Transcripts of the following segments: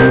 Hey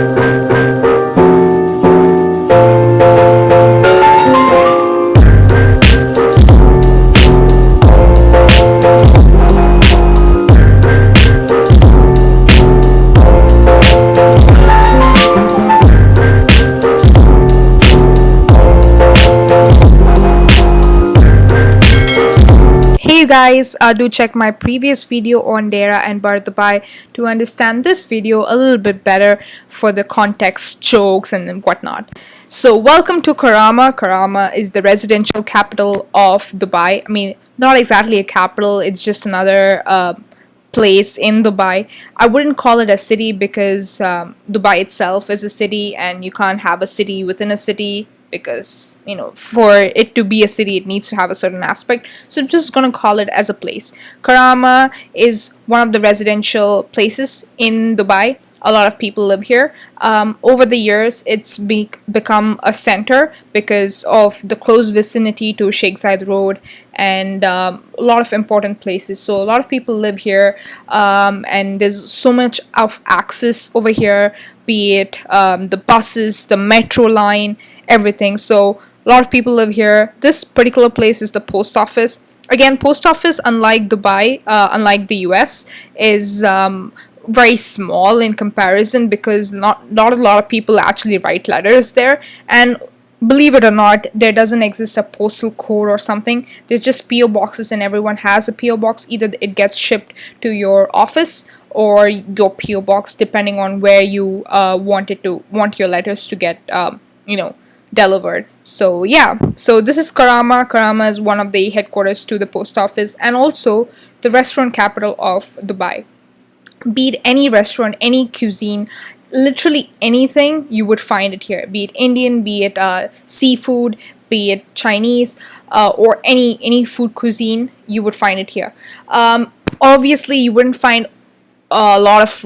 you guys, do check my previous video on Dera and Dubai to understand this video a little bit better for the context, jokes and whatnot. So welcome to Karama. Karama is the residential capital of Dubai. I mean, not exactly a capital, it's just another place in Dubai. I wouldn't call it a city because Dubai itself is a city and you can't have a city within a city, because for it to be a city it needs to have a certain aspect, so I'm just gonna call it as a place. Karama is one of the residential places in Dubai. A lot of people live here. Over the years it's become a center because of the close vicinity to Sheikh Zayed Road and a lot of important places, so a lot of people live here, and there's so much of access over here, be it the buses, the metro line, everything. So a lot of people live here. This particular place is the post office. Again, post office, unlike Dubai, unlike the US, is very small in comparison, because not a lot of people actually write letters there, and believe it or not, there doesn't exist a postal code or something. There's just PO boxes and everyone has a PO box. Either it gets shipped to your office or your PO box, depending on where you want your letters to get delivered. So yeah, so this is Karama. Karama is one of the headquarters to the post office and also the restaurant capital of Dubai. Be it any restaurant, any cuisine, literally anything, you would find it here. Be it Indian, be it seafood, be it Chinese, or any food cuisine, you would find it here. Obviously you wouldn't find a lot of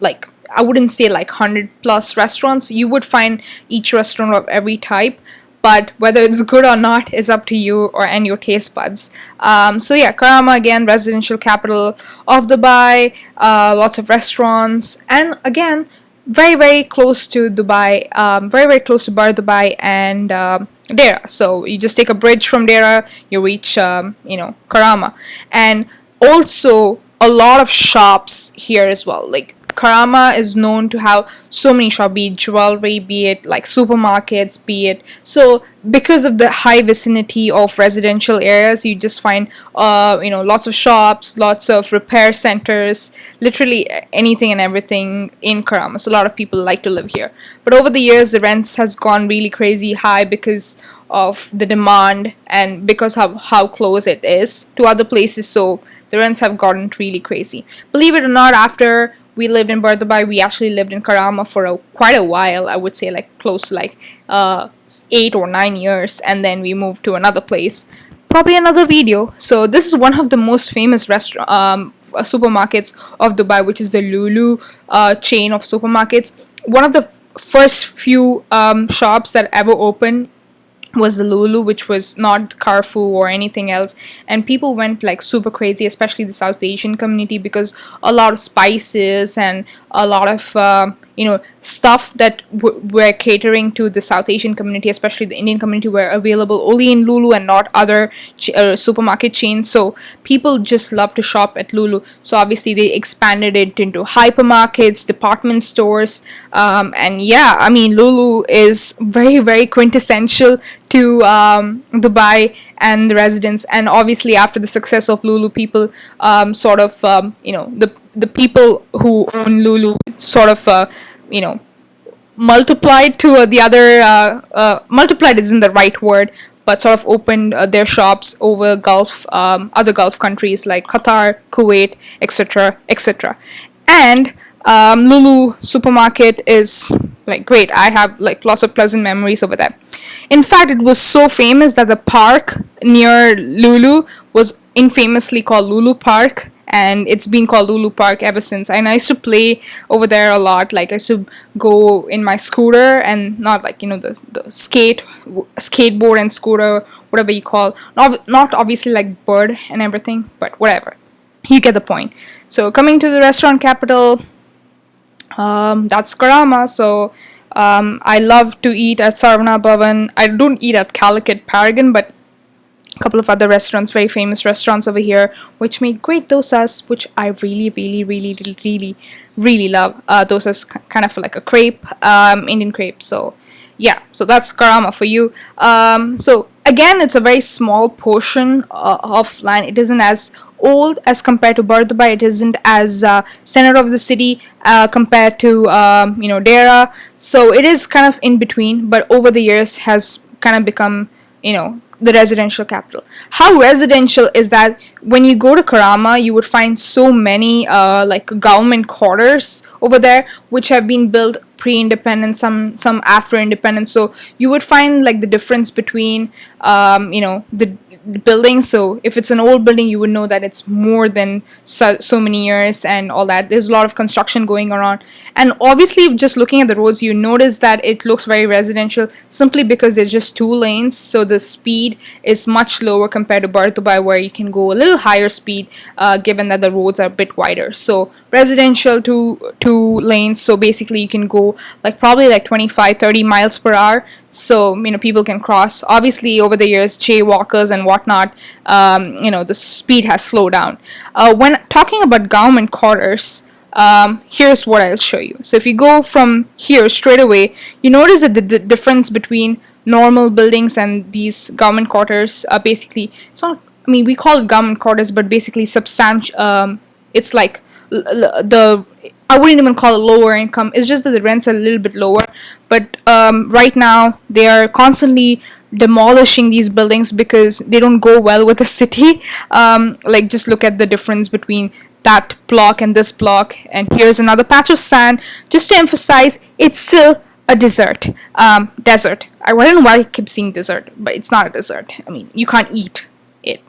like, I wouldn't say like 100+ restaurants. You would find each restaurant of every type, but whether it's good or not is up to you and your taste buds. So yeah, Karama, again, residential capital of Dubai, lots of restaurants, and again, very close to Dubai, very close to Bar Dubai and Dera. So you just take a bridge from Dera, you reach Karama. And also a lot of shops here as well. Like, Karama is known to have so many shops, be it jewelry, be it like supermarkets, be it, so because of the high vicinity of residential areas, you just find lots of shops, lots of repair centers, literally anything and everything in Karama. So a lot of people like to live here, but over the years the rents has gone really crazy high because of the demand and because of how close it is to other places. So the rents have gotten really crazy. Believe it or not, after we lived in Dubai, we actually lived in Karama for quite a while. I would say like close to like 8 or 9 years, and then we moved to another place. Probably another video. So this is one of the most famous supermarkets of Dubai, which is the Lulu chain of supermarkets. One of the first few shops that ever opened was the Lulu, which was not Carrefour or anything else, and people went like super crazy, especially the South Asian community, because a lot of spices and a lot of stuff that were catering to the South Asian community, especially the Indian community, were available only in Lulu and not other supermarket chains. So people just love to shop at Lulu. So obviously they expanded it into hypermarkets, department stores, and yeah, I mean, Lulu is very quintessential to Dubai and the residents. And obviously after the success of Lulu, people the people who own Lulu sort of multiplied to the other multiplied isn't the right word, but sort of opened their shops over other Gulf countries like Qatar, Kuwait, etc. And Lulu supermarket is like great. I have like lots of pleasant memories over there. In fact, it was so famous that the park near Lulu was infamously called Lulu Park, and it's been called Lulu Park ever since. And I used to play over there a lot. Like, I used to go in my scooter, and not like the skateboard and scooter, whatever you call, not obviously like bird and everything, but whatever, you get the point. So coming to the restaurant capital, That's Karama. So I love to eat at Sarvana Bhavan. I don't eat at Calicut Paragon, but a couple of other restaurants, very famous restaurants over here, which make great dosas, which I really love. Dosas kind of like a crepe, Indian crepe. So yeah, so that's Karama for you. So again, it's a very small portion of land. It isn't as old as compared to Bardubai. It isn't as center of the city compared to Dera. So it is kind of in between, but over the years has kind of become the residential capital. How residential is that when you go to Karama, you would find so many like government quarters over there, which have been built pre-independence, some after independence. So you would find like the difference between the buildings. So if it's an old building, you would know that it's more than so many years and all that. There's a lot of construction going around, and obviously just looking at the roads, you notice that it looks very residential simply because there's just 2 lanes, so the speed is much lower compared to Bardubai, where you can go a little higher speed given that the roads are a bit wider. So residential, two lanes, so basically you can go like probably like 25-30 miles per hour, so people can cross. Obviously over the years, jaywalkers and whatnot, the speed has slowed down. When talking about government quarters, here's what I'll show you. So if you go from here straight away, you notice that the difference between normal buildings and these government quarters, basically, it's not, we call it government quarters, but basically substantial. It's like I wouldn't even call it lower income. It's just that the rents are a little bit lower. But right now they are constantly demolishing these buildings because they don't go well with the city. Like just look at the difference between that block and this block. And here's another patch of sand. Just to emphasize, it's still a desert. Desert. I don't know why I keep saying desert, but it's not a desert. You can't eat it,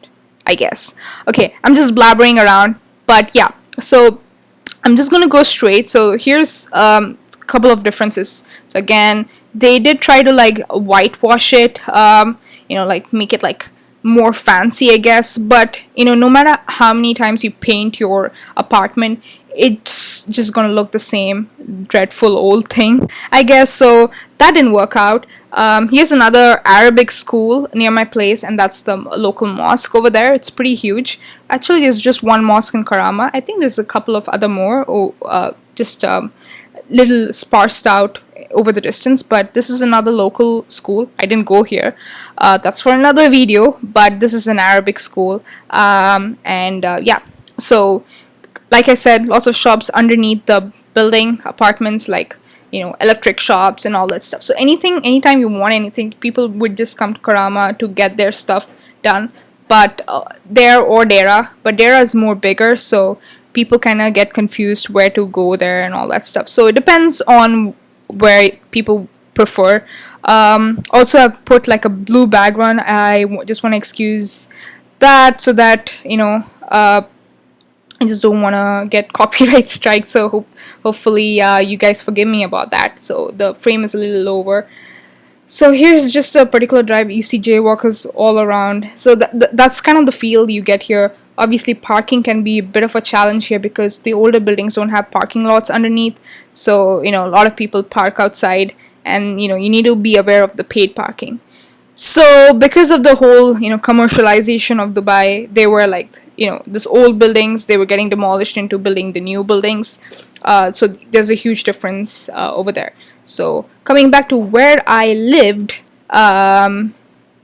I guess. Okay, I'm just blabbering around. But yeah, so I'm just gonna go straight. So here's a couple of differences. So again, they did try to like whitewash it, like make it like more fancy, I guess. But no matter how many times you paint your apartment, it's just gonna look the same dreadful old thing, I guess. So that didn't work out. Here's another Arabic school near my place, and that's the local mosque over there. It's pretty huge. Actually, there's just one mosque in Karama. I think there's a couple of other more, just little sparsed out over the distance. But this is another local school. I didn't go here. That's for another video. But this is an Arabic school, yeah. So like I said, lots of shops underneath the building, apartments, like electric shops and all that stuff. So anytime you want anything, people would just come to Karama to get their stuff done. But Dera, but Dera is more bigger, so people kind of get confused where to go there and all that stuff. So it depends on where people prefer. Also, I've put like a blue background. I just want to excuse that so that I just don't want to get copyright strike, so hopefully you guys forgive me about that. So the frame is a little lower. So here's just a particular drive. You see jaywalkers all around. So that's kind of the feel you get here. Obviously parking can be a bit of a challenge here because the older buildings don't have parking lots underneath. So a lot of people park outside, and you need to be aware of the paid parking. So because of the whole commercialization of Dubai, they were like this old buildings, they were getting demolished into building the new buildings. So there's a huge difference over there. So coming back to where I lived,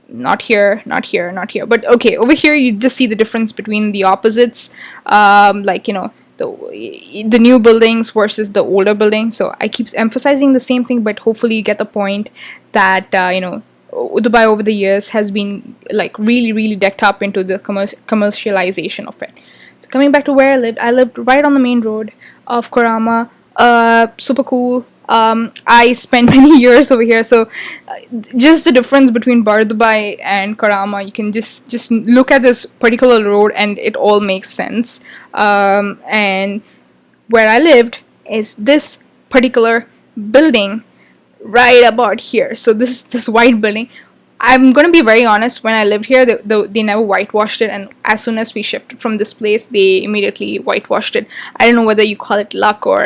not here, but okay, over here you just see the difference between the opposites, like the new buildings versus the older buildings. So I keep emphasizing the same thing, but hopefully you get the point that Dubai over the years has been like really decked up into the commercialization of it. So coming back to where I lived right on the main road of Karama. Super cool. I spent many years over here, so just the difference between Bardubai and Karama, you can just look at this particular road and it all makes sense. And where I lived is this particular building right about here. So this white building, I'm gonna be very honest, when I lived here, they never whitewashed it, and as soon as we shifted from this place, they immediately whitewashed it. I don't know whether you call it luck or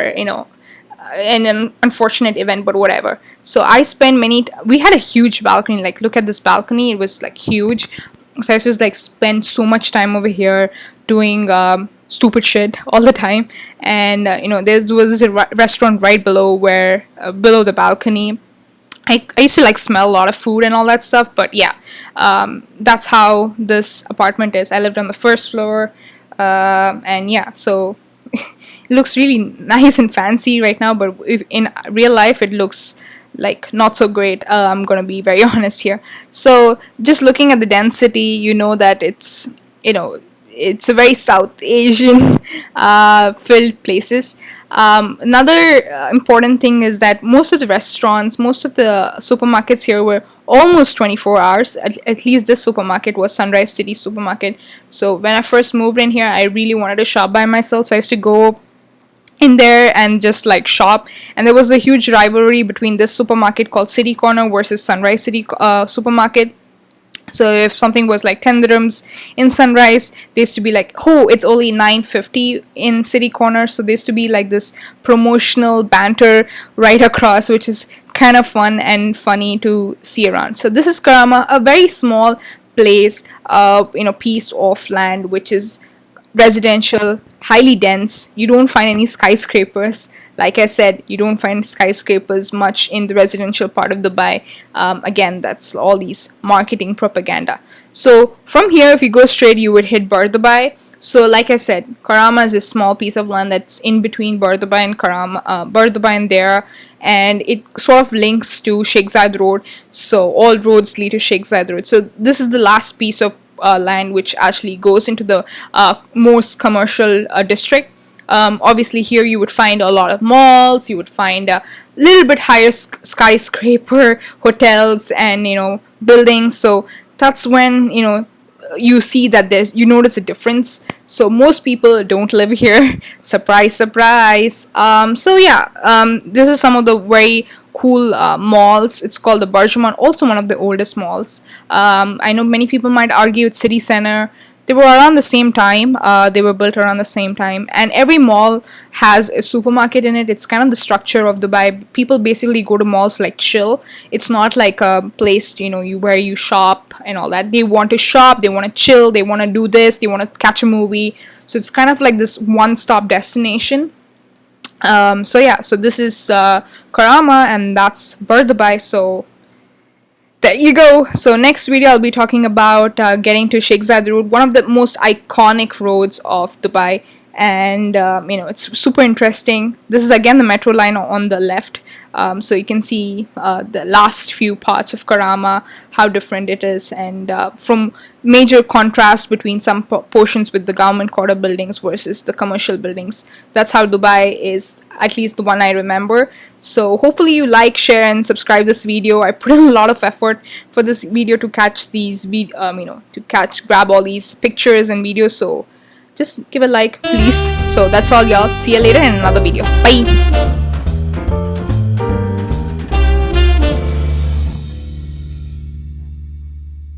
in an unfortunate event, but whatever. So I spent we had a huge balcony, like look at this balcony, it was like huge. So I just like spent so much time over here doing stupid shit all the time. And there was a restaurant right below where below the balcony. I used to like smell a lot of food and all that stuff, but yeah, that's how this apartment is. I lived on the first floor, and yeah, so it looks really nice and fancy right now, but if in real life it looks like not so great. I'm gonna be very honest here. So just looking at the density, you know that it's a very South Asian filled places. Another important thing is that most of the restaurants, most of the supermarkets here were almost 24 hours. At least this supermarket was Sunrise City Supermarket. So when I first moved in here, I really wanted to shop by myself. So I used to go in there and just like shop, and there was a huge rivalry between this supermarket called City Corner versus Sunrise City Supermarket. So if something was like 10 dirhams in Sunrise, they used to be like, oh, it's only 9.50 in City Corner. So there used to be like this promotional banter right across, which is kind of fun and funny to see around. So this is Karama, a very small place, piece of land which is residential, highly dense. You don't find any skyscrapers. Like I said, you don't find skyscrapers much in the residential part of Dubai. Again, that's all these marketing propaganda. So from here, if you go straight, you would hit Bar Dubai. So like I said, Karama is a small piece of land that's in between Bar Dubai and Bar Dubai and there, and it sort of links to Sheikh Zayed Road. So all roads lead to Sheikh Zayed Road. So this is the last piece of land which actually goes into the most commercial district. Obviously here you would find a lot of malls, you would find a little bit higher skyscraper hotels and buildings. So that's when you see that you notice a difference. So most people don't live here. Surprise, surprise. So yeah, this is some of the very cool malls. It's called the Barjuman, also one of the oldest malls. I know many people might argue it's city center. They were around the same time. They were built around the same time, and every mall has a supermarket in it. It's kind of the structure of Dubai. People basically go to malls like chill. It's not like a place where you shop and all that. They want to shop, they want to chill, they want to do this, they want to catch a movie. So it's kind of like this one-stop destination. So yeah, so this is Karama, and that's Bar Dubai. So there you go. So next video I'll be talking about getting to Sheikh Zayed Road, one of the most iconic roads of Dubai, and it's super interesting. This is again the metro line on the left, so you can see the last few parts of Karama, how different it is, and from major contrast between some portions with the government quarter buildings versus the commercial buildings. That's how Dubai is, at least the one I remember. So hopefully you like, share, and subscribe this video. I put in a lot of effort for this video to catch these grab all these pictures and videos. So just give a like, please. So that's all, y'all. See you later in another video. Bye.